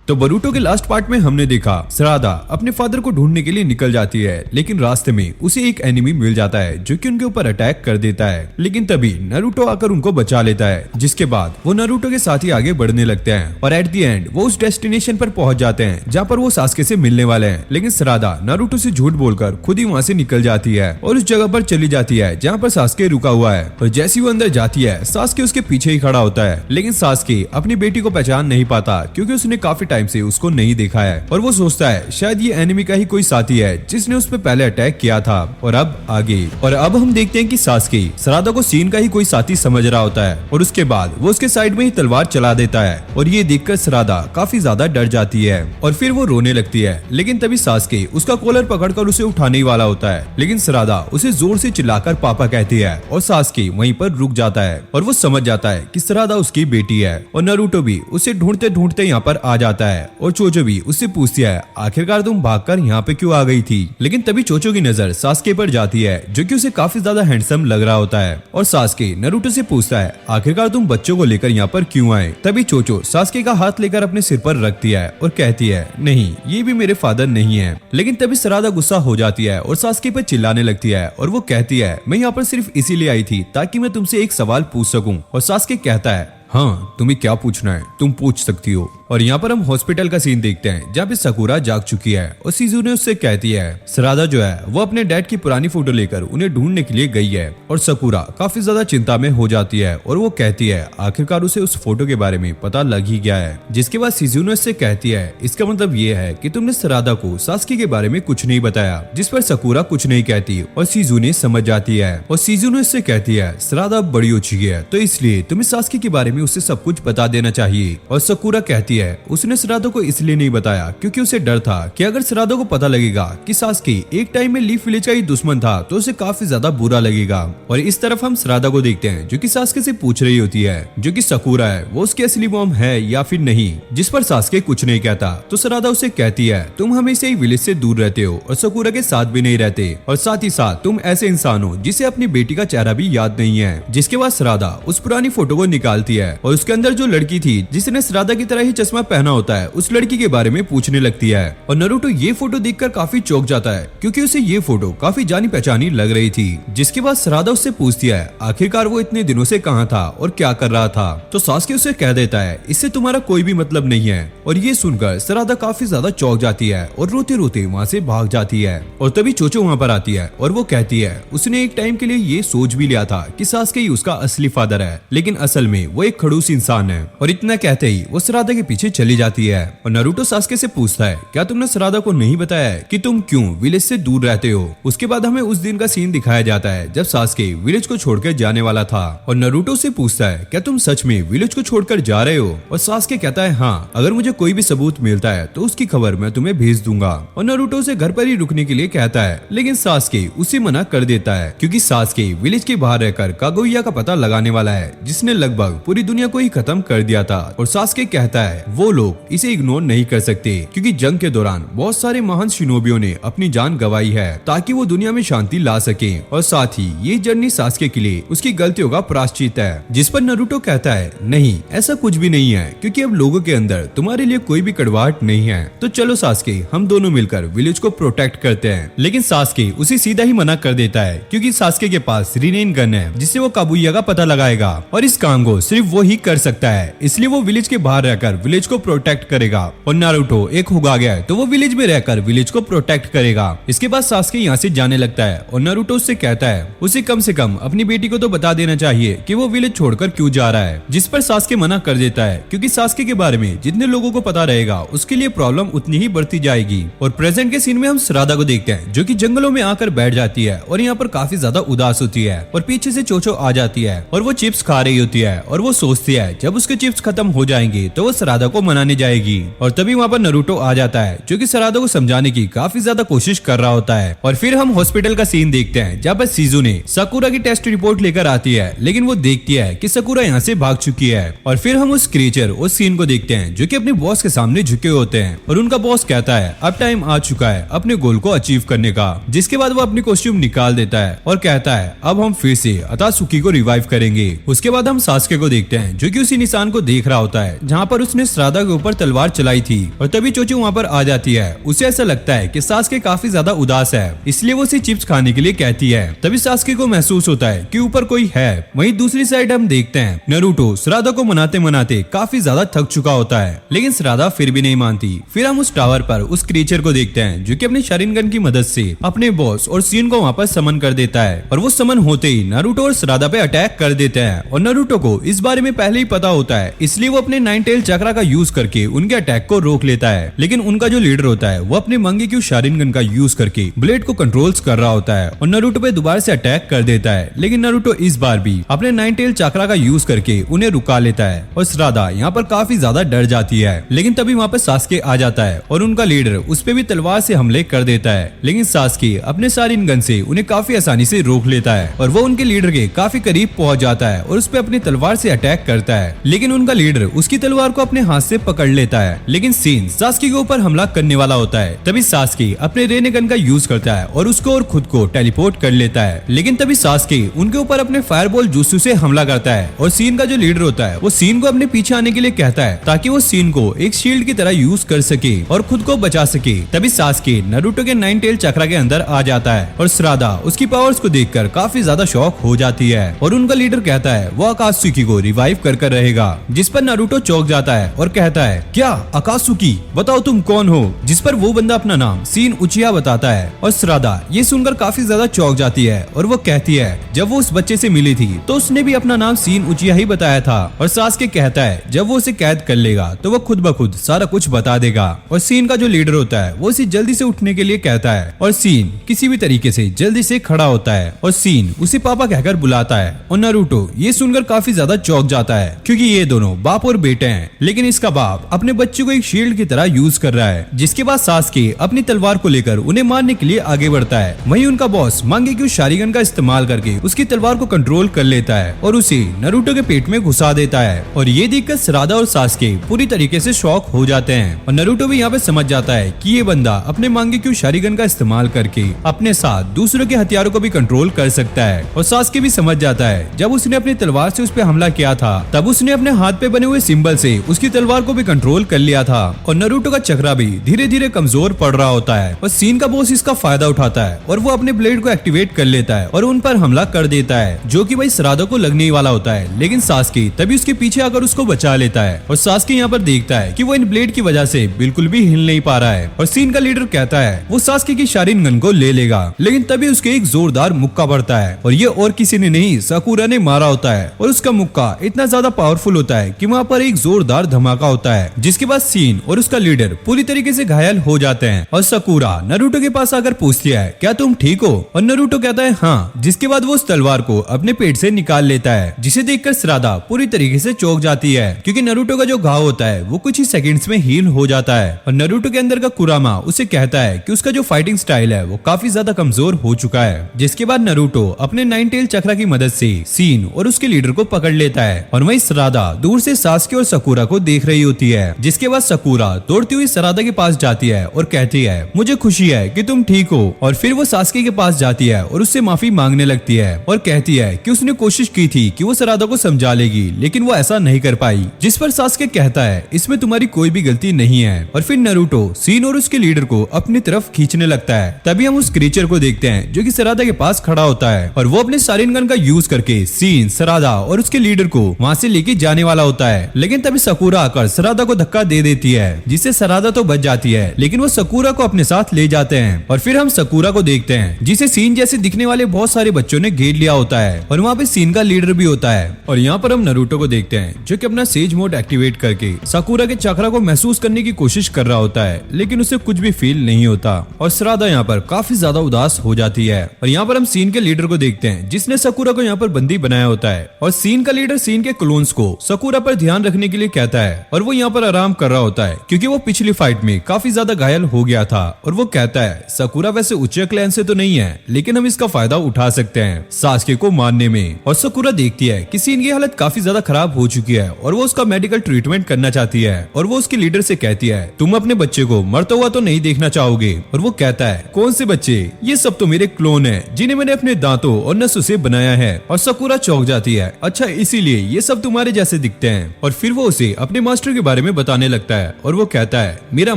तो बोरुटो के last part में हमने देखा सरादा अपने फादर को ढूंढने के लिए निकल जाती है, लेकिन रास्ते में उसे एक एनिमी मिल जाता है जो कि उनके ऊपर अटैक कर देता है। लेकिन तभी नारुतो आकर उनको बचा लेता है, जिसके बाद वो नारुतो के साथ ही आगे बढ़ने लगते हैं और एट द एंड वो उस डेस्टिनेशन पर पहुंच जाते हैं जहाँ पर वो सास्के से मिलने वाले हैं। लेकिन सरादा नारुतो से झूठ बोलकर खुद ही वहाँ से निकल जाती है और उस जगह पर चली जाती है जहाँ पर सास्के रुका हुआ है। और जैसी वो अंदर जाती है सास्के उसके पीछे ही खड़ा होता है, लेकिन सास्के अपनी बेटी को पहचान नहीं पाता क्योंकि उसने काफी टाइम से उसको नहीं देखा है और वो सोचता है शायद ये एनिमी का ही कोई साथी है जिसने उस पर पहले अटैक किया था। और अब हम देखते हैं कि सास्के सरादा को सीन का ही कोई साथी समझ रहा होता है और उसके बाद वो उसके साइड में ही तलवार चला देता है और ये देखकर सरादा काफी ज्यादा डर जाती है और फिर वो रोने लगती है। लेकिन तभी सास्के उसका कॉलर पकड़कर उसे उठाने ही वाला होता है, लेकिन सरादा उसे जोर से चिल्लाकर पापा कहती है और सास्के वहीं पर रुक जाता है और वो समझ जाता है कि सरादा उसकी बेटी है। और नारुतो भी उसे ढूंढते ढूंढते यहाँ पर आ जाता है और चोचो भी उससे पूछती है आखिरकार तुम भागकर यहाँ पे क्यों आ गई थी। लेकिन तभी चोचो की नजर सास्के पर जाती है जो कि उसे काफी ज्यादा हैंडसम लग रहा होता है और सास्के नारुतो से पूछता है आखिरकार तुम बच्चों को लेकर यहाँ पर क्यों आए। तभी चोचो सास्के का हाथ लेकर अपने सिर पर रखती है और कहती है नहीं, ये भी मेरे फादर नहीं है। लेकिन तभी सरादा गुस्सा हो जाती है और सास्के पर चिल्लाने लगती है और वो कहती है मैं यहाँ पर सिर्फ इसीलिए आई थी ताकि मैं तुमसे एक सवाल पूछ सकूं। और सास्के कहता है हाँ, तुम्हें क्या पूछना है, तुम पूछ सकती हो। और यहाँ पर हम हॉस्पिटल का सीन देखते हैं जहाँ पे सकुरा जाग चुकी है और शिजुने उससे कहती है सरादा जो है वो अपने डैड की पुरानी फोटो लेकर उन्हें ढूंढने के लिए गई है। और सकुरा काफी ज्यादा चिंता में हो जाती है और वो कहती है आखिरकार उसे उस फोटो के बारे में पता लग ही गया है। जिसके बाद शिजुने उससे कहती है इसका मतलब ये है कि तुमने सरादा को सास्की के बारे में कुछ नहीं बताया। जिस पर सकुरा कुछ नहीं कहती और शिजुने समझ जाती है और शिजुने उससे कहती है सरादा अब बड़ी हो चुकी है तो इसलिए तुम्हें सास्की के बारे में उसे सब कुछ बता देना चाहिए। और सकुरा कहती है उसने सरादा को इसलिए नहीं बताया क्योंकि उसे डर था कि अगर सरादा को पता लगेगा कि सास्की एक टाइम में लीफ विलेज का ही दुश्मन था तो उसे काफी ज्यादा बुरा लगेगा। और इस तरफ हम सरादा को देखते हैं जो कि सास्के से पूछ रही होती है जो कि सकुरा है वो उसकी असली मॉम है या फिर नहीं। जिस पर सास्के कुछ नहीं कहता तो सरादा उसे कहती है तुम हमेशा ही विलेज से दूर रहते हो और सकुरा के साथ भी नहीं रहते और साथ ही साथ तुम ऐसे इंसान हो जिसे अपनी बेटी का चेहरा भी याद नहीं है। जिसके बाद सरादा उस पुरानी फोटो को निकालती है और उसके अंदर जो लड़की थी जिसने सरादा की तरह ही चश्मा पहना होता है उस लड़की के बारे में पूछने लगती है। और नारुतो ये फोटो देखकर काफी चौंक जाता है क्योंकि उसे ये फोटो काफी जानी पहचानी लग रही थी। जिसके बाद सरादा उससे पूछती है आखिरकार वो इतने दिनों से कहाँ था और क्या कर रहा था। तो सास्के उसे कह देता है इससे तुम्हारा कोई भी मतलब नहीं है। और ये सुनकर सरादा काफी ज्यादा चौंक जाती है और रोते रोते वहाँ से भाग जाती है। और तभी चोचो वहाँ पर आती है और वो कहती है उसने एक टाइम के लिए ये सोच भी लिया था कि सास्के ही उसका असली फादर है, लेकिन असल में वो एक खड़ूस इंसान है। और इतना कहते ही वो सरादा के पीछे चली जाती है। और नारुतो सास्के से पूछता है क्या तुमने सरादा को नहीं बताया है कि तुम क्यों विलेज से दूर रहते हो। उसके बाद हमें उस दिन का सीन दिखाया जाता है जब सास्के विलेज को छोड़कर जाने वाला था। और नारुतो से पूछता है क्या तुम सच में विलेज को छोड़कर जा रहे हो। और सास्के कहता है हाँ, अगर मुझे कोई भी सबूत मिलता है तो उसकी खबर मैं तुम्हें भेज दूंगा। और नारुतो से घर पर ही रुकने के लिए कहता है, लेकिन सास्के उसे मना कर देता है क्योंकि सास्के विलेज के बाहर रहकर कागुया का पता लगाने वाला है जिसने लगभग पूरी दुनिया को ही खत्म कर दिया था। और सास्के कहता है वो लोग इसे इग्नोर नहीं कर सकते क्योंकि जंग के दौरान बहुत सारे महान शिनोबियों ने अपनी जान गंवाई है ताकि वो दुनिया में शांति ला सके। और साथ ही ये जर्नी सास्के के लिए उसकी गलतियों का प्रायश्चित है। जिस पर नारुतो कहता है नहीं, ऐसा कुछ भी नहीं है क्योंकि अब लोगों के अंदर तुम्हारे लिए कोई भी कड़वाहट नहीं है। तो चलो सास्के, हम दोनों मिलकर विलेज को प्रोटेक्ट करते हैं। लेकिन सास्के उसे सीधा ही मना कर देता है क्योंकि सास्के के पास रिनेन गन है जिससे वो काबुया का पता लगाएगा और इस काम को सिर्फ वो ही कर सकता है, इसलिए वो विलेज के बाहर रहकर विलेज को प्रोटेक्ट करेगा। और नारुतो एक होगा गया है तो वो विलेज में रहकर विलेज को प्रोटेक्ट करेगा। इसके बाद सास्के यहाँ से जाने लगता है और नारुतो उससे कहता है उसे कम से कम अपनी बेटी को तो बता देना चाहिए कि वो विलेज छोड़कर क्यों जा रहा है। जिस पर सास्के मना कर देता है क्योंकि सास्के के बारे में जितने लोगों को पता रहेगा उसके लिए प्रॉब्लम उतनी ही बढ़ती जाएगी। और प्रेजेंट के सीन में हम सरादा को देखते हैं जो कि जंगलों में आकर बैठ जाती है और यहाँ पर काफी ज्यादा उदास होती है और पीछे से चोचो आ जाती है और वो चिप्स खा रही होती है और वो सोचती है जब उसके चिप्स खत्म हो जाएंगे तो वो सरादा को मनाने जाएगी। और तभी वहाँ पर नारुतो आ जाता है जो कि सरादा को समझाने की काफी ज्यादा कोशिश कर रहा होता है। और फिर हम हॉस्पिटल का सीन देखते हैं जहाँ पर शिजुने सकुरा की टेस्ट रिपोर्ट लेकर आती है, लेकिन वो देखती है कि सकुरा यहाँ से भाग चुकी है। और फिर हम उस क्रीचर उस सीन को देखते हैं जो कि अपने बॉस के सामने झुके होते हैं और उनका बॉस कहता है अब टाइम आ चुका है अपने गोल को अचीव करने का। जिसके बाद वो अपनी कॉस्ट्यूम निकाल देता है और कहता है अब हम फिर से अतासुकी को रिवाइव करेंगे। उसके बाद हम सास्के को देखते हैं जो कि उसी निशान को देख रहा होता है जहाँ पर उसने श्राद्धा के ऊपर तलवार चलाई थी। और तभी चोचू वहाँ पर आ जाती है। उसे ऐसा लगता है कि सास्के काफी ज्यादा उदास है, इसलिए वो उसे चिप्स खाने के लिए कहती है। तभी सास्के को महसूस होता है कि ऊपर कोई है। वहीं दूसरी साइड हम देखते हैं नारुतो श्राद्धा को मनाते मनाते काफी ज्यादा थक चुका होता है, लेकिन श्राद्धा फिर भी नहीं मानती। फिर हम उस टावर पर उस क्रीचर को देखते हैं जो कि अपने शारिंगन की मदद से अपने बॉस और सीन को वहाँ पर समन कर देता है। और वो समन होते ही नारुतो और श्राद्धा पे अटैक कर देते हैं। और नारुतो को इस बारे में पहले ही पता होता है, इसलिए वो अपने 9 टेल चक्रा का यूज करके उनके अटैक को रोक लेता है। लेकिन उनका जो लीडर होता है वो अपने मंगेक्यू शारिंगन का यूज करके ब्लेड को कंट्रोल्स कर रहा होता है और नारुतो पे दोबारा से अटैक कर देता है। लेकिन नारुतो इस बार भी अपने 9 टेल चक्रा का यूज करके उन्हें रुका लेता है। और श्राद्धा यहाँ पर काफी ज्यादा डर जाती है। लेकिन तभी वहाँ पर सास्के आ जाता है और उनका लीडर उस पे भी तलवार से हमले कर देता है। लेकिन सास्के अपने शारिंगन से उन्हें काफी आसानी से रोक लेता है और वो उनके लीडर के काफी करीब पहुंच जाता है और उस पे अपनी तलवार से अटैक करता है। लेकिन उनका लीडर उसकी तलवार को अपने हाथ से पकड़ लेता है। लेकिन सीन सास्के के ऊपर हमला करने वाला होता है। तभी सास्के अपने रेनेगन का यूज करता है और उसको और खुद को टेलीपोर्ट कर लेता है। लेकिन तभी सास्के उनके ऊपर अपने फायरबॉल जुत्सु से हमला करता है और सीन का जो लीडर होता है वो सीन को अपने पीछे आने के लिए कहता है ताकि वो सीन को एक शील्ड की तरह यूज कर सके और खुद को बचा सके। तभी सास्के नारुतो के 9 टेल चक्रा के अंदर आ जाता है और श्राद्धा उसकी पावर्स को देखकर काफी ज्यादा शॉक हो जाती है। और उनका लीडर कहता है वो आकात्सुकी को रिवाइव कर रहेगा, जिस पर नारुतो चौंक जाता है और कहता है क्या आकात्सुकी, बताओ तुम कौन हो? जिस पर वो बंदा अपना नाम सीन उचिया बताता है। और श्राद्धा ये सुनकर काफी ज्यादा चौंक जाती है और वो कहती है जब वो उस बच्चे से मिली थी तो उसने भी अपना नाम सीन उचिया ही बताया था। और सास्के कहता है जब वो उसे कैद कर लेगा तो वो खुद ब खुद सारा कुछ बता देगा। और सीन का जो लीडर होता है वो उसे जल्दी से उठने के लिए कहता है और सीन किसी भी तरीके से जल्दी से खड़ा होता है और सीन उसे पापा कहकर बुलाता है। और नारुतो ये सुनकर काफी ज्यादा चौंक जाता है क्योंकि ये दोनों बाप और बेटे हैं, लेकिन इसका बाप अपने बच्चे को एक शील्ड की तरह यूज कर रहा है। जिसके बाद सास्के अपनी तलवार को लेकर उन्हें मारने के लिए आगे बढ़ता है। वहीं उनका बॉस मंगेक्यू शारिंगन का इस्तेमाल करके उसकी तलवार को कंट्रोल कर लेता है और उसे नारुतो के पेट में घुसा देता है। और ये देखकर श्राद्धा और सास्के पूरी तरीके से शॉक हो जाते हैं। और नारुतो भी यहाँ पे समझ जाता है कि ये बंदा अपने मंगेक्यू शारिंगन का इस्तेमाल करके अपने साथ दूसरों के हथियारों को भी कंट्रोल कर सकता है। और सास्के भी समझ जाता है जब उसने अपनी तलवार से उस पे हमला किया था तब उसने अपने हाथ पे बने हुए सिंबल से उसकी तलवार को भी कंट्रोल कर लिया था। और नारुतो का चक्रा भी धीरे धीरे कमजोर पड़ रहा होता है और सीन का बॉस इसका फायदा उठाता है और वो अपने ब्लेड को एक्टिवेट कर लेता है और उन पर हमला कर देता है, जो कि भाई श्राद्धा को लगने ही वाला होता है। लेकिन सास्के तभी उसके पीछे आकर उसको बचा लेता है और सास्के यहाँ पर देखता है कि वो इन ब्लेड की वजह से बिल्कुल भी हिल नहीं पा रहा है। और सीन का लीडर कहता है वो सास्के की शारिंगन को ले लेगा, लेकिन तभी उसके एक जोरदार मुक्का पड़ता है और ये और किसी ने नहीं साकुरा ने मारा होता है। और उसका मुक्का इतना ज्यादा पावरफुल होता है कि वहाँ पर एक जोरदार धमाका होता है, जिसके बाद सीन और उसका लीडर पूरी तरीके से घायल हो जाते हैं। और साकुरा नारुतो के पास आकर पूछती है क्या तुम ठीक हो? और नारुतो कहता है हाँ, जिसके बाद वो उस तलवार को अपने पेट से निकाल लेता है, जिसे देखकर श्राद्धा पूरी तरीके से चौंक जाती है क्योंकि नारुतो का जो घाव होता है वो कुछ ही सेकंड्स में हील हो जाता है। और नारुतो के अंदर का कुरामा उसे कहता है कि उसका जो फाइटिंग स्टाइल है वो काफी ज्यादा कमजोर हो चुका है। जिसके बाद नारुतो अपने 9 टेल चक्रा की मदद से सीन और उसके लीडर को पकड़ लेता है। और वहीं श्राद्धा दूर से सास्के और साकुरा को देख रही होती है। जिसके बाद साकुरा दौड़ती हुई श्राद्धा के पास जाती है और कहती है मुझे खुशी है कि तुम ठीक हो। और फिर वो सास्के के पास जाती है और उससे माफी मांगने लगती है और कहती है कि उसने कोशिश की थी कि वो श्राद्धा को समझा लेगी, लेकिन वो ऐसा नहीं कर पाई। जिस पर सास्के कहता है इसमें तुम्हारी कोई भी गलती नहीं है। और फिर नारुतो सीन और उसके लीडर को अपनी तरफ खींचने लगता है। तभी हम उस क्रीचर को देखते हैं जो कि श्राद्धा के पास खड़ा होता है और वो अपने शारिंगन का यूज करके सीन, श्राद्धा और उसके लीडर को वहाँ से लेके जाने वाला होता है। लेकिन तभी साकुरा आकर श्राद्धा को धक्का दे देती है, जिससे श्राद्धा तो बच जाती है, लेकिन वो साकुरा को अपने साथ ले जाते हैं। और फिर हम साकुरा को देखते हैं जिसे सीन जैसे दिखने वाले बहुत सारे बच्चों ने घेर लिया होता है और वहाँ पे सीन का लीडर भी होता है। और यहाँ पर हम नारुतो को देखते हैं जो कि अपना सेज मोड एक्टिवेट करके साकुरा के चक्रा को महसूस करने की कोशिश कर रहा होता है, लेकिन उसे कुछ भी फील नहीं होता। और श्राद्धा यहाँ पर काफी ज्यादा उदास हो जाती है। और यहाँ पर हम सीन के लीडर को देखते हैं जिसने साकुरा को यहाँ पर बंदी बनाया होता है। और सीन का लीडर सीन के क्लोन्स को साकुरा पर ध्यान रखने के लिए कहता है और वो यहाँ पर आराम कर रहा होता है क्योंकि वो पिछली फाइट में काफी ज्यादा घायल हो गया था। और वो कहता है साकुरा वैसे उच्च क्लैन से तो नहीं है, लेकिन हम इसका फायदा उठा सकते हैं सास्के को मारने में। और साकुरा देखती है कि सीन की हालत काफी ज्यादा खराब हो चुकी है और वो उसका मेडिकल ट्रीटमेंट करना चाहती है। और वो उसके लीडर से कहती है तुम अपने बच्चे को मरता हुआ तो नहीं देखना चाहोगे? और वो कहता है कौन से बच्चे? ये सब तो मेरे क्लोन है जिन्हें मैंने अपने दांतों और नसों से बनाया है। और साकुरा चौंक जाती है, अच्छा इसीलिए ये सब तुम्हारे जैसे दिखते हैं। और फिर वो उसे अपने मास्टर के बारे में बताने लगता है और वो कहता है मेरा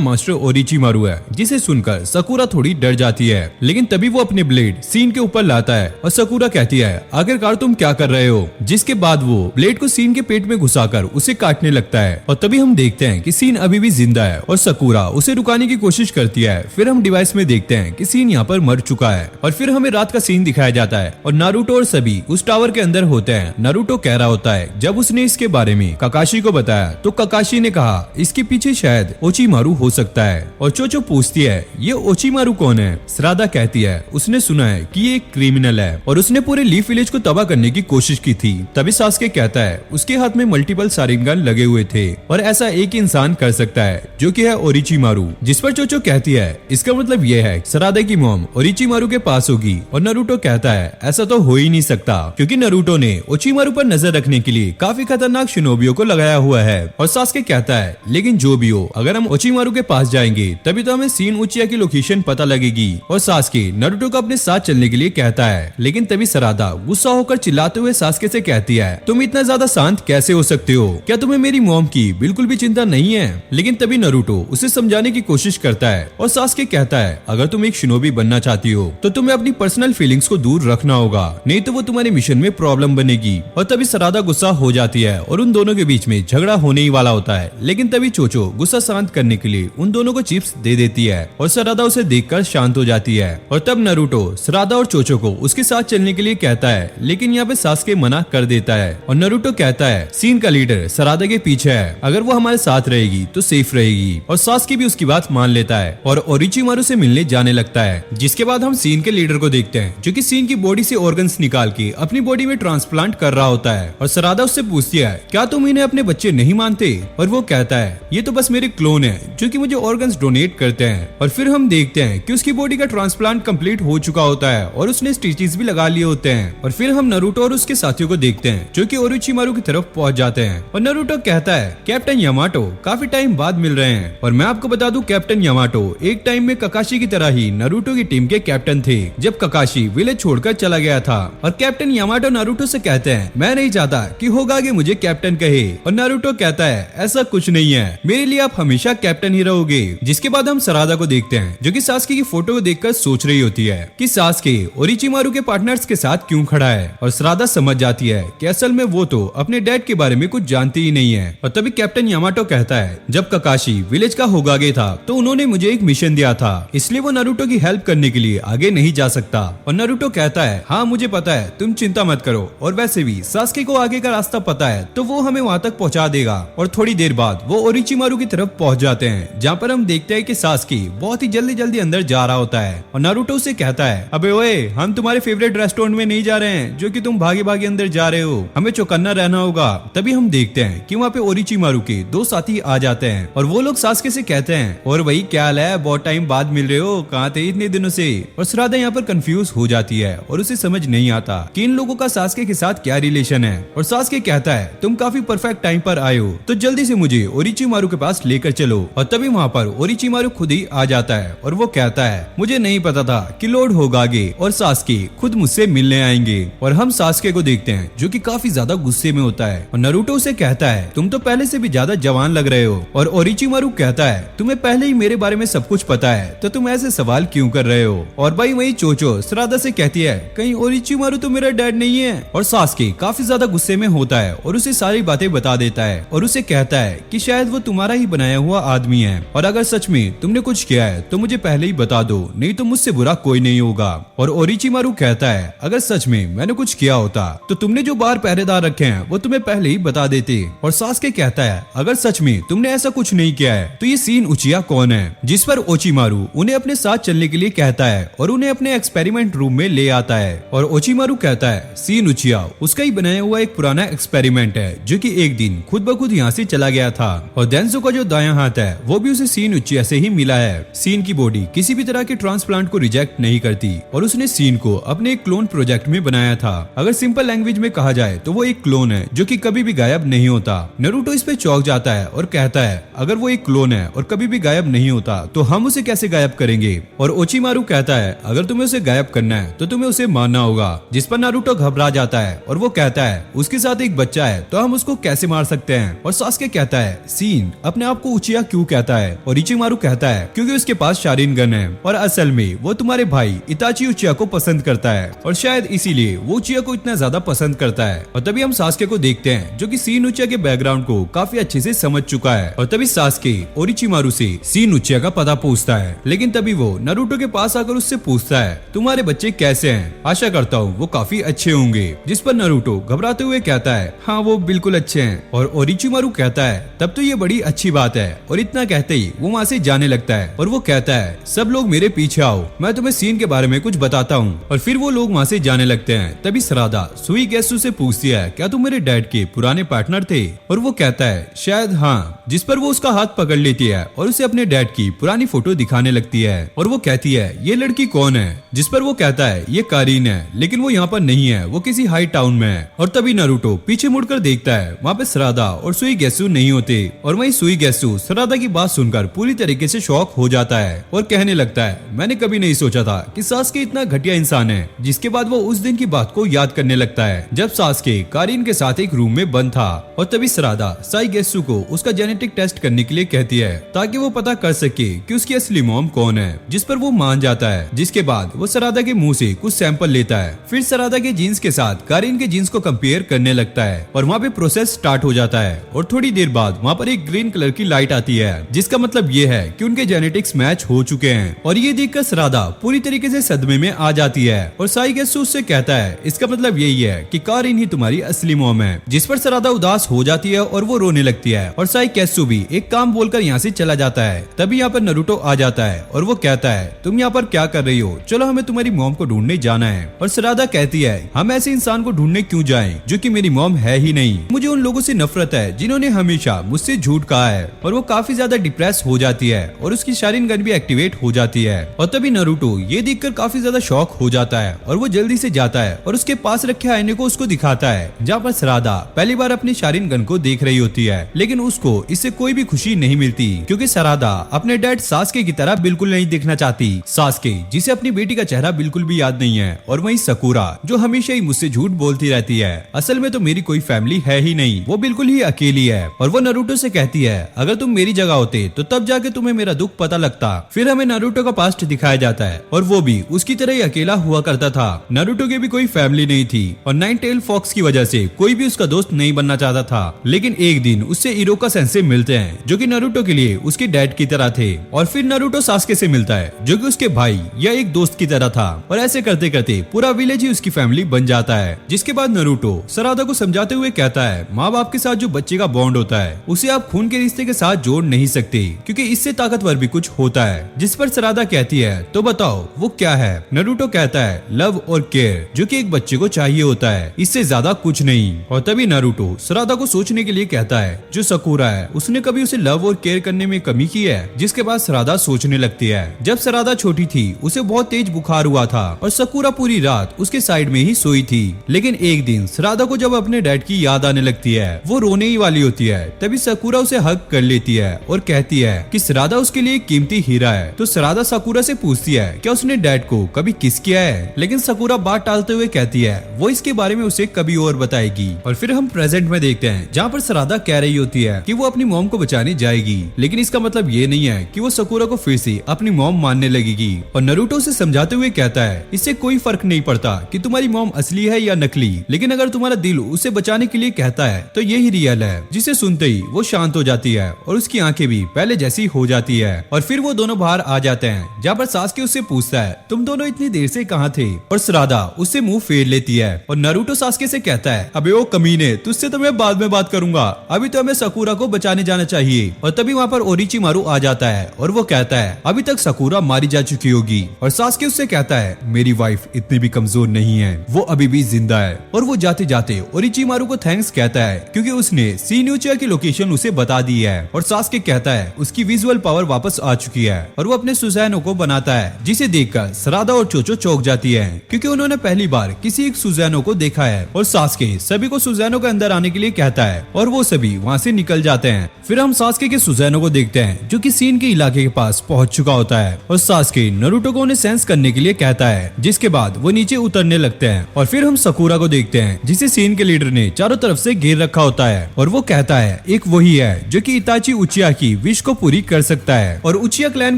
मास्टर ओरिचिमारू है, जिसे सुनकर साकुरा थोड़ी डर जाती है। लेकिन तभी वो अपने ब्लेड सीन के ऊपर लाता है और साकुरा कहती है आखिरकार तुम क्या कर रहे हो, जिसके बाद वो ब्लेड को सीन के पेट में घुसाकर उसे काटने लगता है। और तभी हम देखते हैं कि सीन अभी भी जिंदा है और साकुरा उसे रुकाने की कोशिश करती है। फिर हम डिवाइस में देखते हैं कि सीन यहाँ पर मर चुका है और फिर हमें रात का सीन दिखाया जाता है और नारुतो और सभी उस टावर के अंदर होते हैं। नारुतो कह रहा होता है जब उसने इसके बारे में काकाशी को बताया तो काकाशी ने कहा इसके पीछे शायद ओचिमारू हो सकता है। और चोचो पूछती है ये ओचिमारू कौन है। सरादा कहती है उसने सुना है कि ये एक क्रिमिनल है और उसने पूरे लीफ विलेज को तबाह करने की कोशिश की थी। तभी सास्के कहता है उसके हाथ में मल्टीपल शारिंगन लगे हुए थे और ऐसा एक ही इंसान कर सकता है जो कि है ओरिचिमारू। जिस पर चोचो कहती है इसका मतलब ये है सरादा की मॉम ओरिचिमारू के पास होगी। और नारुतो कहता है ऐसा तो हो ही नहीं सकता क्योंकि नारुतो ने ओचिमारू पर नजर रखने के लिए काफी खतरनाक शिनोबियों को लगाया हुआ है। और सास्के कहता है लेकिन जो भी हो अगर हम ओचिमारू के पास जाएंगे तभी तो हमें सीन उचिया की लोकेशन पता लगेगी। और सास्के नारुतो को अपने साथ चलने के लिए कहता है। लेकिन तभी सरादा गुस्सा होकर चिल्लाते हुए सास्के से कहती है तुम इतना ज्यादा शांत कैसे हो सकते हो, क्या तुम्हें मेरी मॉम की बिल्कुल भी चिंता नहीं है। लेकिन तभी नारुतो उसे समझाने की कोशिश करता है और सास्के कहता है अगर तुम एक शिनोबी बनना चाहती हो तो तुम्हें अपनी पर्सनल फीलिंग्स को दूर रखना होगा, नहीं तो वो तुम्हारे मिशन में प्रॉब्लम बनेगी। और तभी सरादा गुस्सा हो जाती है और उन दोनों के बीच में झगड़ा होने ही वाला होता है। लेकिन तभी चोचो गुस्सा शांत करने के लिए उन दोनों को चिप्स दे देती है और सरादा उसे देखकर शांत हो जाती है। और तब नारुतो सरादा और चोचो को उसके साथ चलने के लिए कहता है लेकिन यहाँ पे सास्के मना कर देता है। और नारुतो कहता है सीन का लीडर सरादा के पीछे है, अगर वो हमारे साथ रहेगी तो सेफ रहेगी। और सास्के भी उसकी बात मान लेता है और ओरिचिमारू से मिलने जाने लगता है। जिसके बाद हम सीन के लीडर को देखते हैं जो कि सीन की बॉडी से ऑर्गन्स निकाल के अपनी बॉडी में ट्रांसप्लांट कर रहा होता है। और सरादा उससे पूछती है क्या तुम इन्हें अपने बच्चे नहीं मानते। और वो कहता है ये तो बस मेरे क्लोन है जो कि मुझे ऑर्गन्स डोनेट करते हैं। और फिर हम देखते हैं कि उसकी बॉडी का ट्रांसप्लांट कंप्लीट हो चुका होता है और उसने स्टिचेस भी लगा लिए होते हैं। और फिर हम नारुतो और उसके साथियों को देखते हैं जो कि ओरिचिमारू की तरफ पहुंच जाते हैं। और नारुतो कहता है कैप्टन यामाटो काफी टाइम बाद मिल रहे हैं। और मैं आपको बता दूं कैप्टन यामाटो एक टाइम में काकाशी की तरह ही नारुतो की टीम के कैप्टन थे जब काकाशी विलेज छोड़कर चला गया था। और कैप्टन यामाटो नारुतो से कहते हैं मैं नहीं चाहता कि होगागे मुझे कैप्टन कहे। और नारुतो कहता है ऐसा कुछ नहीं है, मेरे लिए आप हमेशा कैप्टन ही रहोगे। जिसके बाद हम सरादा को देखते हैं जो कि सास्के की फोटो को देखकर सोच रही होती है कि सास्के ओरिचिमारू के पार्टनर्स के साथ क्यों खड़ा है। और सरादा समझ जाती है कि असल में वो तो अपने डैड के बारे में कुछ जानती ही नहीं है। और तभी कैप्टन यामाटो कहता है जब काकाशी विलेज का होगागे था तो उन्होंने मुझे एक मिशन दिया था, इसलिए वो नारुतो की हेल्प करने के लिए आगे नहीं जा सकता। और नारुतो कहता है हाँ मुझे पता है, तुम चिंता मत करो। और वैसे भी सास्के को आगे का रास्ता पता है तो वो हमें वहाँ तक पहुँचा देगा। और थोड़ी देर बाद वो ओरिचिमारू की तरफ पहुँच जाते हैं जहाँ पर हम देखते हैं कि सास्के बहुत ही जल्दी जल्दी अंदर जा रहा होता है। और नारुतो उसे कहता है अबे ओए हम तुम्हारे फेवरेट रेस्टोरेंट में नहीं जा रहे हैं जो कि तुम भागे भागे अंदर जा रहे हो, हमें चौकन्ना रहना होगा। तभी हम देखते हैं कि वहाँ पे ओरिचिमारू के दो साथी आ जाते हैं और वो लोग सास्के से कहते हैं और भाई क्या हाल है, बहुत टाइम बाद मिल रहे हो, कहाँ थे इतने दिनों से। और सरादा यहाँ पर कंफ्यूज हो जाती है और उसे समझ नहीं आता कि इन लोगों का सास्के के साथ क्या रिलेशन है। और सास्के कहता है तुम काफी परफेक्ट टाइम पर आए हो तो जल्दी से मुझे ओरिचिमारू के पास लेकर चलो। और तभी वहाँ पर ओरिचिमारू खुद ही आ जाता है और वो कहता है मुझे नहीं पता था कि लॉर्ड होगागे और सास्के खुद मुझसे मिलने आएंगे। और हम सास्के को देखते हैं जो कि काफी ज्यादा गुस्से में होता है और नारुतो उसे कहता है तुम तो पहले से भी ज्यादा जवान लग रहे हो। और ओरिचिमारू कहता है तुम्हें पहले ही मेरे बारे में सब कुछ पता है तो तुम ऐसे सवाल क्यों कर रहे हो। और भाई वही चोचो सरादा से कहती है कहीं ओरिचिमारू तो मेरा डैड नहीं है। और सास्के काफी ज्यादा गुस्से में होता है और उसे सारी बातें बता देता है और उसे कहता है कि शायद वो तुम्हारा ही बनाया हुआ आदमी है और अगर सच में तुमने कुछ किया है तो मुझे पहले ही बता दो, नहीं तो मुझसे बुरा कोई नहीं होगा। और ओरिचिमारू कहता है अगर सच में मैंने कुछ किया होता तो तुमने जो बाहर पहरेदार रखे हैं वो तुम्हें पहले ही बता देते। और सास्के कहता है अगर सच में तुमने ऐसा कुछ नहीं किया है तो ये सीन उचिया कौन है। जिस पर ओचिमारू उन्हें अपने साथ चलने के लिए कहता है और उन्हें अपने एक्सपेरिमेंट रूम में ले आता है। और ओचिमारू कहता है सीन उचिया उसका ही बनाया हुआ एक पुराना एक्सपेरिमेंट है जो कि एक दिन खुद ब खुद यहाँ से चला गया था। और डेंसो का जो दायां हाथ है वो भी उसे सीन उचिया से ही मिला है। सीन की बॉडी किसी भी तरह के ट्रांसप्लांट को रिजेक्ट नहीं करती और उसने सीन को अपने एक क्लोन प्रोजेक्ट में बनाया था। अगर सिंपल लैंग्वेज में कहा जाए तो वो एक क्लोन है जो कि कभी भी गायब नहीं होता। नारुतो इस पे चौंक जाता है और कहता है अगर वो एक क्लोन है और कभी भी गायब नहीं होता तो हम उसे कैसे गायब करेंगे। और ओचिमारू कहता है अगर तुम्हें उसे गायब करना है तो तुम्हें उसे मारना होगा। जिस पर नारुतो घबरा जाता है और वो कहता है उसके साथ एक बच्चा है तो हम उसको कैसे मार सकते हैं। और सास्के कहता है सीन अपने आप को उचिया क्यों कहता है, और इचिमारू कहता है क्योंकि उसके पास शारिनगन है और असल में वो तुम्हारे भाई इताची उचिया को पसंद करता है और शायद इसीलिए वो उचिया को इतना ज्यादा पसंद करता है। और तभी हम सास्के को देखते हैं जो कि सीन उचिया के बैकग्राउंड को काफी अच्छे से समझ चुका है और तभी सास्के और इचिमारू से सीन उचिया का पता पूछता है। लेकिन तभी वो नारुतो के पास आकर उससे पूछता है तुम्हारे बच्चे कैसे हैं, आशा करता हूँ वो काफी अच्छे होंगे। जिस पर नारुतो घबराते हुए कहता है हाँ वो बिल्कुल अच्छे हैं। और ओरिचिमारू कहता है तब तो ये बड़ी अच्छी बात है। और इतना कहते ही वो वहाँ से जाने लगता है और वो कहता है सब लोग मेरे पीछे आओ, मैं तुम्हें सीन के बारे में कुछ बताता हूँ। और फिर वो लोग वहाँ से जाने लगते हैं। तभी सरादा सुईगेत्सु से पूछती है क्या तुम मेरे डैड के पुराने पार्टनर थे, और वो कहता है शायद हाँ। जिस पर वो उसका हाथ पकड़ लेती है और उसे अपने डैड की पुरानी फोटो दिखाने लगती है और वो कहती है ये लड़की कौन है। जिस पर वो कहता है ये कारीन है, लेकिन वो यहाँ पर नहीं है, वो किसी हाई टाउन में है। और तभी नारुतो पीछे मुड़कर देखता है, वहाँ पे सरादा और सुईगेत्सु नहीं होते और वहीं सुईगेत्सु सरादा की बात सुनकर पूरी तरीके से शॉक हो जाता है और कहने लगता है मैंने कभी नहीं सोचा था कि सास्के इतना घटिया इंसान है। जिसके बाद वो उस दिन की बात को याद करने लगता है जब सास्के कारीन के साथ एक रूम में बंद था। और तभी सरादा साईगेत्सु को उसका जेनेटिक टेस्ट करने के लिए कहती है ताकि वो पता कर सके कि उसकी असली मॉम कौन है। जिस पर वो मान जाता है। जिसके बाद वो सरादा के मुंह से कुछ सैंपल लेता है, फिर सरादा के जीन्स के साथ कारीन के जीन्स को कंपेयर करने लगता है और वहाँ पे प्रोसेस स्टार्ट हो जाता है। और थोड़ी देर बाद वहाँ पर एक ग्रीन कलर की लाइट आती है जिसका मतलब ये है कि उनके जेनेटिक्स मैच हो चुके हैं। और ये देखकर सरादा पूरी तरीके से सदमे में आ जाती है और साईगेत्सु उससे कहता है इसका मतलब यही है कि कारीन ही तुम्हारी असली मॉम है। जिस पर सरादा उदास हो जाती है और वो रोने लगती है और साईगेत्सु भी एक काम बोलकर यहाँ से चला जाता है। तभी यहाँ पर नारुतो आ जाता है और वो कहता है तुम यहाँ पर क्या कर रही हो, चलो हमें तुम्हारी मॉम को ढूंढने जाना है। और सरादा कहती है हम ऐसे इंसान को ढूंढने क्यों जाएं जो कि मेरी मॉम है ही नहीं। मुझे उन लोगों से नफरत है जिन्होंने हमेशा मुझसे झूठ कहा है। और वो काफी ज्यादा डिप्रेस हो जाती है और उसकी शारिनगन भी एक्टिवेट हो जाती है। और तभी नारुतो ये देखकर काफी ज्यादा शॉक हो जाता है और वो जल्दी से जाता है और उसके पास रखे आईने को उसको दिखाता है जहाँ पर सरादा पहली बार अपनी शारिनगन को देख रही होती है। लेकिन उसको इससे कोई भी खुशी नहीं मिलती क्योंकि सरादा अपने डैड सास्के की तरह बिल्कुल नहीं दिखना चाहती। सास्के जिसे अपनी बेटी का चेहरा बिल्कुल भी याद नहीं है और वहीं सकुरा जो हमेशा ही मुझसे झूठ बोलती रहती है, असल में तो मेरी कोई फैमिली है ही नहीं, वो बिल्कुल ही अकेली है। और वो नारुतो से कहती है अगर तुम मेरी जगह होते तो तब जाके तुम्हें मेरा दुख पता लगता। फिर हमें नारुतो का पास्ट दिखाया जाता है और वो भी उसकी तरह ही अकेला हुआ करता था। नारुतो की भी कोई फैमिली नहीं थी और नाइन टेल फॉक्स की वजह से कोई भी उसका दोस्त नहीं बनना चाहता था। लेकिन एक दिन उससे इरोका सेंसे मिलते हैं जो कि नारुतो के लिए उसके डैड की तरह थे। और फिर नारुतो सास्के से मिलता है जो कि उसके भाई या एक दोस्त की तरह था। और ऐसे करते करते पूरा विलेज ही उसकी फैमिली बन जाता है। जिसके बाद नारुतो सरादा को समझाते हुए कहता है माँ बाप के साथ जो बच्चे का बॉन्ड होता है उसे आप खून के रिश्ते के साथ जोड़ नहीं सकते क्योंकि इससे ताकतवर भी कुछ होता है। जिस पर सरादा कहती है तो बताओ वो क्या है। नारुतो कहता है लव और केयर जो कि एक बच्चे को चाहिए होता है, इससे ज्यादा कुछ नहीं। और तभी नारुतो सरादा को सोचने के लिए कहता है जो सकुरा है उसने कभी उसे लव और केयर करने में कमी की है। जिसके बाद सरादा सोचने लगती है जब सरादा छोटी थी उसे बहुत तेज बुखार हुआ था और सकुरा पूरी रात उसके साइड में ही सोई थी। लेकिन एक दिन सरादा को जब अपने डैड की याद आने लगती है वो रोने ही वाली होती है। तभी सकुरा उसे हग कर लेती है और कहती है कि सरादा उसके लिए कीमती हीरा है। तो सरादा सकुरा से पूछती है क्या उसने डैड को कभी किस किया है। लेकिन सकुरा बात टालते हुए कहती है वो इसके बारे में उसे कभी और बताएगी। और फिर हम प्रेजेंट में देखते हैं जहाँ पर सरादा कह रही होती है कि वो अपनी मॉम को बचाने जाएगी। लेकिन इसका मतलब ये नहीं है कि वो सकुरा को फिर से अपनी मॉम मानने लगेगी। और नारुतो उसे समझाते हुए कहता है इससे कोई फर्क नहीं पड़ता कि तुम्हारी मॉम असली है या नकली, लेकिन अगर तुम्हारा दिल उसे बचाने के लिए कहता है तो यही रियल है। जिसे सुनते ही वो शांत हो जाती है और उसकी आंखें भी पहले जैसी हो जाती है। और फिर वो दोनों बाहर आ जाते हैं जहाँ पर सास्के उससे पूछता है तुम दोनों इतनी देर से कहाँ थे। और सरादा उससे मुंह फेर लेती है और नारुतो सास्के से कहता है अबे ओ कमीने, तुझसे तो मैं बाद में बात करूंगा, अभी तो हमें सकुरा को बचाने जाना चाहिए। और तभी वहाँ पर ओरिचिमारू आ जाता है और वो कहता है अभी तक सकुरा मारी जा चुकी होगी। और सास्के उससे कहता है मेरी वाइफ इतनी भी कमजोर नहीं है, वो अभी भी जिंदा है। और वो जाते जाते ओरिचिमारू को थैंक्स कहता है क्योंकि उसने सीन्यूचिया की लोकेशन उसे बता दी है। और सास्के कहता है उसकी विजुअल पावर वापस आ चुकी है और वो अपने सुजैनो को बनाता है, जिसे देखकर सरादा और चोचो चौंक जाती है क्योंकि उन्होंने पहली बार किसी एक सुजैनो को देखा है। और सास्के सभी को सुजैनो के अंदर आने के लिए कहता है और वो सभी वहाँ से निकल जाते हैं। फिर हम सास्के के सुजैनो को देखते हैं जो कि सीन के इलाके के पास पहुंच चुका होता है और सास्के नारुतो को उन्हें सेंस करने के लिए कहता है। जिसके बाद वो नीचे उतरने लगते हैं। और फिर हम सकुरा को देखते हैं जिसे सीन के लीडर ने चारों तरफ से घेर रखा होता है और वो वो कहता है एक वही है जो कि इताची उचिया की विश को पूरी कर सकता है और उचिया क्लैन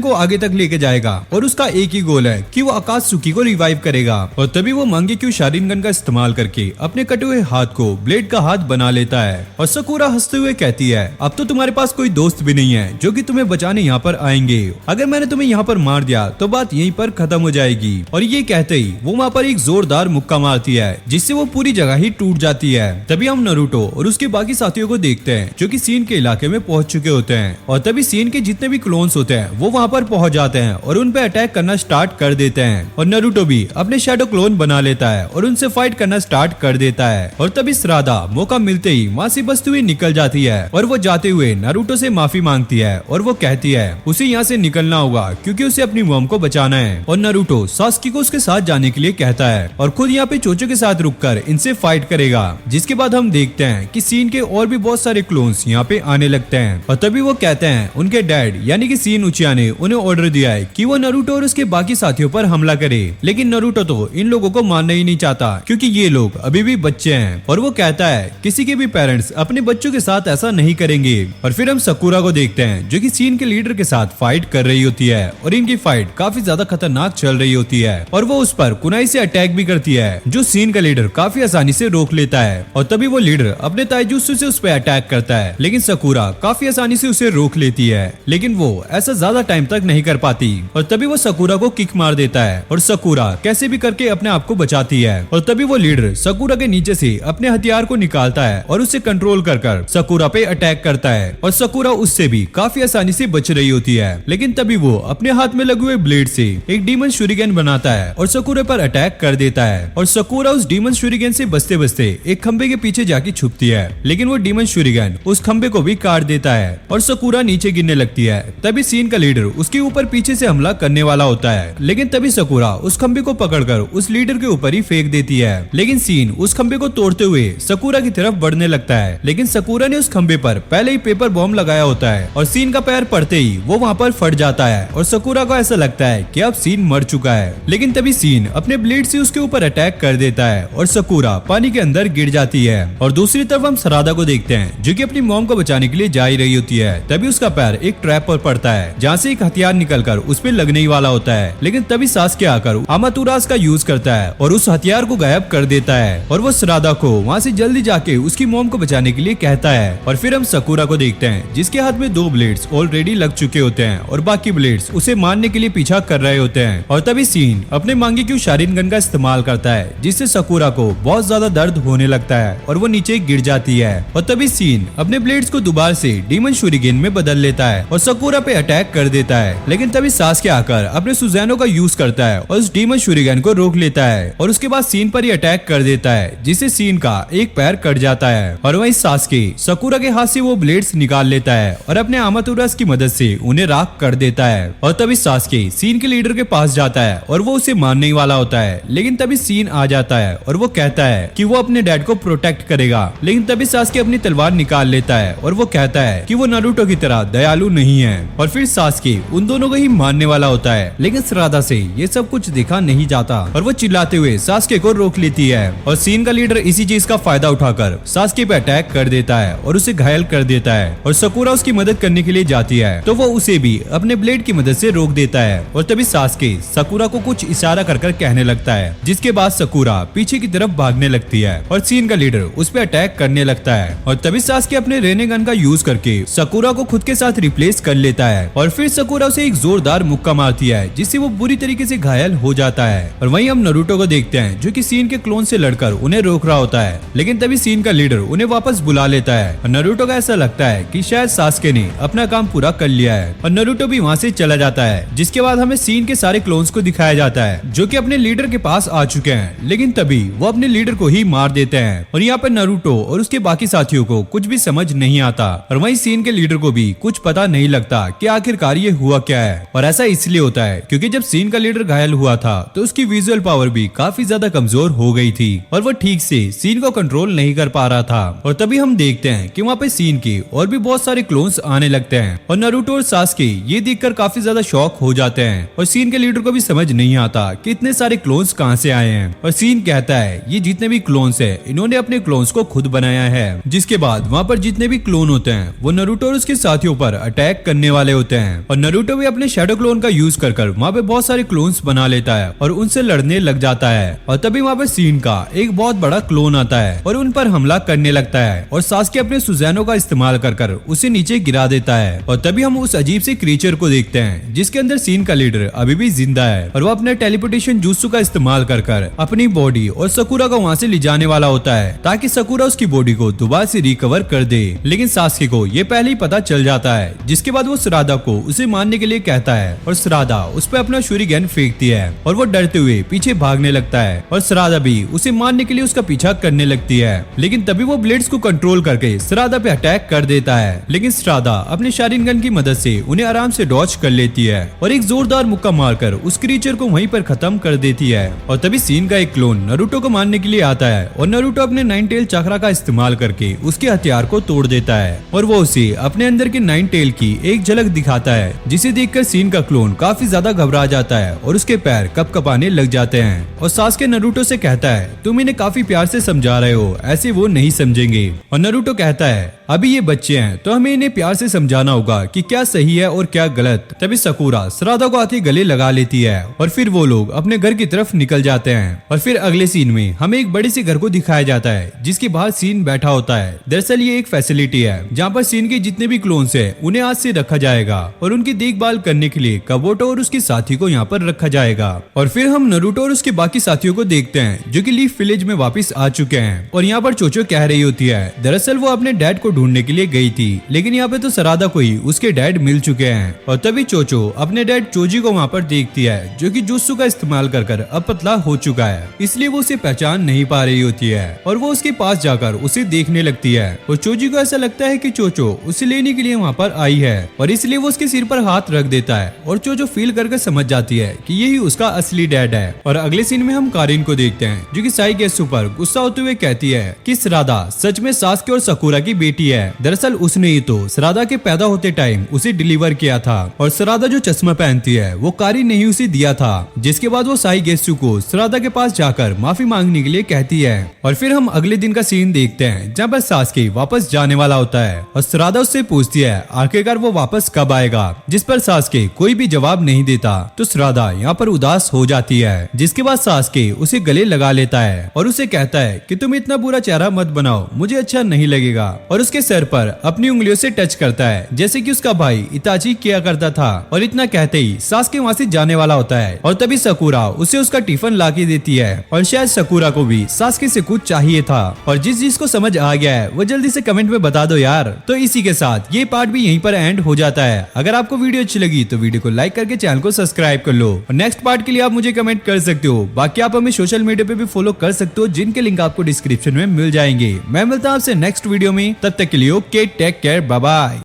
को आगे तक लेके जाएगा और उसका एक ही गोल है कि वो आकात्सुकी को रिवाइव करेगा। और तभी वो मांगेक्यू शारिंगन का इस्तेमाल करके अपने कटे हुए हाथ को ब्लेड का हाथ बना लेता है और साकुरा हंसते हुए कहती है अब तो तुम्हारे पास कोई दोस्त भी नहीं है जो कि तुम्हें बचाने यहाँ पर आएंगे। अगर मैंने तुम्हें यहाँ पर मार दिया तो बात यहीं पर खत्म हो जाएगी। और ये कहते ही वो वहाँ पर एक जोरदार मुक्का मारती है जिससे वो पूरी जगह ही टूट जाती है। तभी हम नारुतो और उसके बाकी साथियों को देखते हैं जो कि सीन के इलाके में पहुंच चुके होते हैं और तभी सीन के जितने भी क्लोन्स होते हैं वो वहाँ पर पहुंच जाते हैं और उन पे अटैक करना स्टार्ट कर देते हैं। और नारुतो भी अपने शैडो क्लोन बना लेता है और उनसे फाइट करना स्टार्ट कर देता है। और तभी श्रादा मौका मिलते ही वहाँ से बचते हुए निकल जाती है और वो जाते हुए नारुतो से माफी मांगती है और वो कहती है उसे यहाँ से निकलना होगा क्योंकि उसे अपनी मॉम को बचाना है। और नारुतो सास्की को उसके साथ जाने के लिए कहता है और खुद यहाँ पे चोचो के साथ रुककर इनसे फाइट करेगा। जिसके बाद हम देखते हैं कि सीन के और भी बहुत सारे क्लोन्स यहाँ पे आने लगते हैं और तभी वो कहते हैं उनके डैड यानी कि सीन उचिया ने उन्हें ऑर्डर दिया है कि वो नारुतो और उसके बाकी साथियों पर हमला करे। लेकिन नारुतो तो इन लोगों को मारना ही नहीं चाहता क्योंकि ये लोग अभी भी बच्चे हैं और वो कहता है किसी के भी पेरेंट्स अपने बच्चों के साथ ऐसा नहीं करेंगे। और फिर हम साकुरा को देखते हैं जो कि सीन के लीडर के साथ फाइट कर रही होती है और इनकी फाइट काफी ज्यादा खतरनाक चल रही होती है और वो उस पर कुनाई से अटैक भी करती है जो सीन का लीडर काफी आसानी से रोक लेता है। और तभी वो लीडर अपने ताइजुत्सु से उस पर अटैक करता है लेकिन साकुरा काफी आसानी से उसे रोक लेती है लेकिन वो ऐसा ज्यादा टाइम तक नहीं कर पाती। और तभी वो साकुरा को किक मार देता है और साकुरा कैसे भी करके अपने आप को बचाती है। और तभी वो लीडर साकुरा के नीचे से अपने हथियार को निकालता है और उसे कंट्रोल कर साकुरा पे अटैक करता है और साकुरा उससे भी काफी आसानी से बच रही होती है। लेकिन तभी वो अपने हाथ में लगे हुए ब्लेड से एक डीमन शूरिगन बनाता है और साकुरा पर अटैक कर देता है और साकुरा उस डीमन शूरिगन से बचते बचते एक खंबे के पीछे जाके छुपती है लेकिन वो डीमन शूरिगन उस खंबे को भी काट देता है और साकुरा नीचे गिरने लगती है। तभी सीन का लीडर उसके ऊपर पीछे से हमला करने वाला होता है लेकिन तभी साकुरा उस खंबे को पकड़कर उस लीडर के ऊपर ही फेंक देती है। लेकिन सीन उस खंबे को तोड़ते हुए साकुरा की तरफ बढ़ने लगता है लेकिन साकुरा ने उस खंबे पर पहले ही पेपर बॉम्ब लगाया होता है और सीन का पैर पड़ते ही वो वहाँ पर फट जाता है और साकुरा को ऐसा लगता है कि अब सीन मर चुका है। लेकिन तभी सीन अपने ब्लेड से उसके ऊपर अटैक कर देता है और साकुरा पानी के अंदर गिर जाती है। और दूसरी तरफ हम सरादा को देखते हैं जो कि अपनी मॉम को बचाने के लिए जा ही रही होती है। तभी उसका पैर एक ट्रैप पर पड़ता है जहाँ से एक हथियार निकलकर उस पर लगने ही वाला होता है लेकिन तभी सास्के आकर आमातुरास का यूज करता है और उस हथियार को गायब कर देता है और वो सरादा को वहाँ से जल्दी जाके उसकी मॉम को बचाने के लिए कहता है। और फिर हम साकुरा को देखते हैं जिसके हाथ में 2 ब्लेड्स ऑलरेडी लग चुके होते हैं और बाकी ब्लेड्स उसे मारने के लिए पीछा कर रहे होते हैं। और तभी सीन अपने मांगेक्यू शारिंगन का इस्तेमाल करता है जिससे साकुरा को बहुत ज्यादा दर्द होने लगता है और वो नीचे गिर जाती है। और तभी सीन अपने ब्लेड्स को दोबारा से डीमन शूरिगन में बदल लेता है और साकुरा पे अटैक कर देता है लेकिन तभी सास्के आकर अपने सुज़ानो का यूज करता है और उस डीमन शूरिगन को रोक लेता है और उसके बाद सीन पर ही अटैक कर देता है जिससे सीन का एक पैर कट जाता है। और वहीं सास्के साकुरा के हाथ से वो ब्लेड्स निकाल लेता है और अपने आमातुरास की मदद से उन्हें राख कर देता है। और तभी सास्के सीन के लीडर के पास जाता है और वो उसे मारने ही वाला होता है लेकिन तभी सीन आ जाता है और वो कहता है कि वो अपने डैड को प्रोटेक्ट करेगा। लेकिन तभी सास्के अपनी तलवार निकाल लेता है और वो कहता है कि वो नारुतो की तरह दयालु नहीं है और फिर सास्के उन दोनों को ही मारने वाला होता है लेकिन सरादा से ये सब कुछ देखा नहीं जाता और वो चिल्लाते हुए सास्के को रोक लेती है। और सीन का लीडर इसी चीज का फायदा उठाकर सास्के पे अटैक कर देता है और उसे घायल कर देता है और साकुरा उसकी मदद करने के लिए जाती है तो वो उसे भी अपने ब्लेड की मदद से रोक देता है। और तभी सास्के साकुरा को कुछ इशारा कर कहने लगता है जिसके बाद साकुरा पीछे की तरफ भागने लगती है और सीन का लीडर उस पर अटैक करने लगता है। और तभी सास्के अपने रेनेगन का यूज करके साकुरा को खुद के साथ रिप्लेस कर लेता है और फिर साकुरा उसे एक जोरदार मुक्का मारती है जिससे वो बुरी तरीके से घायल हो जाता है। और वहीं हम नारुतो को देखते हैं जो कि सीन के क्लोन से लड़कर उन्हें रोक रहा होता है लेकिन तभी सीन का लीडर उन्हें वापस बुला लेता है और नारुतो का ऐसा लगता है कि शायद सास्के ने अपना काम पूरा कर लिया है और नारुतो भी वहाँ से चला जाता है। जिसके बाद हमें सीन के सारे क्लोन्स को दिखाया जाता है जो कि अपने लीडर के पास आ चुके हैं लेकिन तभी वो अपने लीडर को ही मार देते हैं और यहाँ पर नारुतो और उसके बाकी साथियों को कुछ भी समझ नहीं आता और वहीं सीन के लीडर को भी कुछ पता नहीं लगता कि आखिरकार ये हुआ क्या है। और ऐसा इसलिए होता है क्योंकि जब सीन का लीडर घायल हुआ था तो उसकी विजुअल पावर भी काफी ज्यादा कमजोर हो गई थी और वो ठीक से सीन को कंट्रोल नहीं कर पा रहा था। और तभी हम देखते हैं कि वहाँ पे सीन के और भी बहुत सारे क्लोन्स आने लगते हैं और नारुतो और सास्के ये देखकर काफी ज्यादा शॉक हो जाते हैं और सीन के लीडर को भी समझ नहीं आता कि इतने सारे क्लोन्स कहाँ से आए हैं। और सीन कहता है ये जितने भी क्लोन्स है इन्होंने अपने क्लोन्स को खुद बनाया है जिसके जिसके बाद वहाँ पर जितने भी क्लोन होते हैं वो नारुतो और उसके साथियों पर अटैक करने वाले होते हैं और नारुतो भी अपने शैडो क्लोन का यूज कर वहाँ पे बहुत सारे क्लोन्स बना लेता है और उनसे लड़ने लग जाता है। और तभी वहाँ पे सीन का एक बहुत बड़ा क्लोन आता है और उन पर हमला करने लगता है और सास्के अपने सुज़ैनो का इस्तेमाल कर उसे नीचे गिरा देता है। और तभी हम उस अजीब से क्रीचर को देखते हैं जिसके अंदर सीन का लीडर अभी भी जिंदा है और वो अपने टेलीपोर्टेशन जुत्सु का इस्तेमाल कर अपनी बॉडी और सकुरा को वहाँ से ले जाने वाला होता है ताकि सकुरा उसकी बॉडी को दोबारा से रिकवर कर दे। लेकिन सास्के को ये पहले ही पता चल जाता है, जिसके बाद वो सरादा को उसे मारने के लिए कहता है और सरादा उस पर अपना शूरिगन फेंकती है और वो डरते हुए पीछे भागने लगता है और सरादा भी उसे मारने के लिए उसका पीछा करने लगती है। लेकिन तभी वो ब्लेड्स को कंट्रोल करके सरादा पे अटैक कर देता है, लेकिन सरादा अपने शारिंगन की मदद से उन्हें आराम से डॉज कर लेती है और एक जोरदार मुक्का मारकर उस क्रीचर को वहीं पर खत्म कर देती है। और तभी सीन का एक क्लोन नारुतो को मारने के लिए आता है और नारुतो अपने 9 टेल चक्रा का इस्तेमाल करके उसके हथियार को तोड़ देता है और वो उसे अपने अंदर के 9 टेल की एक झलक दिखाता है, जिसे देखकर सीन का क्लोन काफी ज्यादा घबरा जाता है और उसके पैर कपकपाने लग जाते हैं। और सास्के नारुतो से कहता है तुम इन्हें काफी प्यार से समझा रहे हो, ऐसे वो नहीं समझेंगे। और नारुतो कहता है अभी ये बच्चे हैं तो हमें इन्हें प्यार से समझाना होगा कि क्या सही है और क्या गलत। तभी सकुरा सरादा को आके गले लगा लेती है और फिर वो लोग अपने घर की तरफ निकल जाते हैं। और फिर अगले सीन में हमें एक बड़े से घर को दिखाया जाता है जिसके बाहर सीन बैठा होता है। दरअसल ये एक फैसिलिटी है जहाँ पर सीन के जितने भी क्लोन्स हैं उन्हें आज से रखा जाएगा और उनकी देखभाल करने के लिए काबोटो और उसके साथी को यहाँ पर रखा जाएगा। और फिर हम नारुतो और उसके बाकी साथियों को देखते हैं जो कि लीफ विलेज में वापस आ चुके हैं। और यहाँ पर चोचो कह रही होती है दरअसल वो अपने डैड को ढूंढने के लिए गई थी, लेकिन यहाँ पे तो सरादा को ही उसके डैड मिल चुके हैं। और तभी चोचो अपने डैड चोजी को वहाँ पर देखती है जो कि जुत्सु का इस्तेमाल कर अब पतला हो चुका है, इसलिए वो उसे पहचान नहीं पा रही होती है और वो उसके पास जाकर उसे देखने लगती है। और चोजी को ऐसा लगता है कि चोचो उसे लेने के लिए वहाँ पर आई है और इसलिए वो उसके सिर पर हाथ रख देता है और चोचो फील करके समझ जाती है कि यही उसका असली डैड है। और अगले सीन में हम कारिन को देखते हैं जो कि साइगेत्सु पर गुस्सा होते हुए कहती है कि सरादा सच में सास्के और सकुरा की बेटी है। दरअसल उसने ही तो सरादा के पैदा होते टाइम उसे डिलीवर किया था और सरादा जो चश्मा पहनती है वो कारिन ने ही उसे दिया था। जिसके बाद वो साइगेत्सु को सरादा के पास जाकर माफी मांगने के लिए कहती है। और फिर हम अगले दिन का सीन देखते हैं जहाँ पर सास्के वापस जाने वाला होता है और सरादा उससे पूछती है आखिरकार वो वापस कब आएगा, जिस पर सास्के कोई भी जवाब नहीं देता। तो सरादा यहाँ पर उदास हो जाती है, जिसके बाद सास्के उसे गले लगा लेता है और उसे कहता है कि तुम इतना बुरा चेहरा मत बनाओ, मुझे अच्छा नहीं लगेगा। और उसके सर पर अपनी उंगलियों से टच करता है जैसे कि उसका भाई इताची किया करता था। और इतना कहते ही सास्के वहाँ से जाने वाला होता है और तभी सकुरा उसे उसका टिफिन ला के देती है और शायद सकुरा को भी सास्के से कुछ चाहिए था। और जिस जिसको समझ आ गया है वो जल्दी से कमेंट में बता दो यार। तो इसी के साथ ये पार्ट भी यहीं पर एंड हो जाता है। अगर आपको वीडियो अच्छी लगी तो वीडियो को लाइक करके चैनल को सब्सक्राइब कर लो और नेक्स्ट पार्ट के लिए आप मुझे कमेंट कर सकते हो। बाकी आप हमें सोशल मीडिया पे भी फॉलो कर सकते हो जिनके लिंक आपको डिस्क्रिप्शन में मिल जाएंगे। मैं मिलता हूँ आपसे नेक्स्ट वीडियो में, तब तक के लिए okay take care bye bye.